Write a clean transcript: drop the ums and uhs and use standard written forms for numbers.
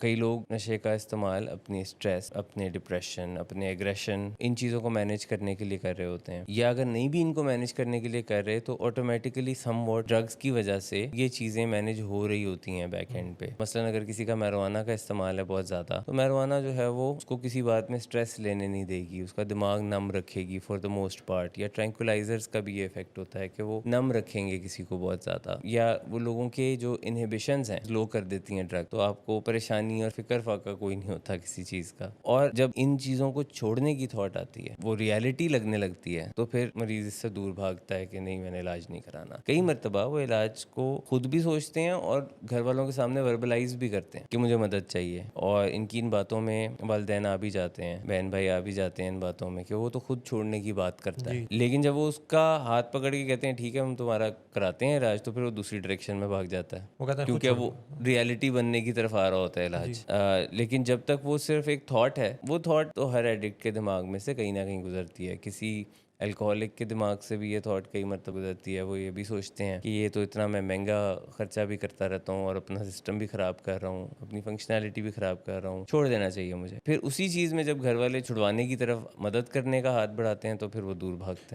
कई लोग नशे का इस्तेमाल अपनी स्ट्रेस, अपने डिप्रेशन, अपने एग्रेशन, इन चीज़ों को मैनेज करने के लिए कर रहे होते हैं, या अगर नहीं भी इनको मैनेज करने के लिए कर रहे तो ऑटोमेटिकली समवॉट ड्रग्स की वजह से ये चीज़ें मैनेज हो रही होती हैं बैक एंड पे। मसलन अगर किसी का मैरिजुआना का इस्तेमाल है बहुत ज़्यादा, तो मैरिजुआना जो है वो उसको किसी बात में स्ट्रेस लेने नहीं देगी, उसका दिमाग नम रखेगी फॉर द मोस्ट पार्ट। या ट्रैंक्विलाइजर्स का भी ये इफेक्ट होता है कि वो नम रखेंगे किसी को बहुत ज़्यादा, या वो लोगों के जो इनहिबिशंस हैं स्लो कर देती हैं ड्रग, तो आपको परेशानी और फिक्र फाका कोई नहीं होता किसी चीज़ का। और जब इन चीज़ों को छोड़ने की थॉट आती है, वो रियलिटी लगने लगती है, तो फिर मरीज इससे दूर भागता है कि नहीं, मैंने इलाज नहीं कराना। कई मरतबा वो इलाज को खुद भी सोचते हैं और घर वालों के सामने वर्बलाइज भी करते हैं कि मुझे मदद चाहिए, और इनकी इन बातों में वालिदैन आ भी जाते हैं, बहन भाई आ भी जाते हैं इन बातों में कि वो तो खुद छोड़ने की बात करता है। लेकिन जब वो उसका हाथ पकड़ के कहते हैं ठीक है हम तुम्हारा कराते हैं इलाज, तो फिर वो दूसरी डायरेक्शन में भाग जाता है, वो कहता है खुद क्योंकि अब छोड़ वो दो। रियलिटी बनने की तरफ आ रहा होता है इलाज। लेकिन जब तक वो सिर्फ एक थॉट है, वो थॉट तो हर एडिक्ट के दिमाग में से कहीं ना कहीं गुजरती है। किसी अल्कोहलिक के दिमाग से भी ये थॉट कई मरतबा गुजरती है। वो ये भी सोचते हैं कि ये तो इतना मैं महंगा खर्चा भी करता रहता हूँ और अपना सिस्टम भी ख़राब कर रहा हूँ, अपनी फंक्शनैलिटी भी ख़राब कर रहा हूँ, छोड़ देना चाहिए मुझे। फिर उसी चीज़ में जब घर वाले छुड़वाने की तरफ मदद करने का हाथ बढ़ाते हैं तो फिर वो दूर भागते हैं।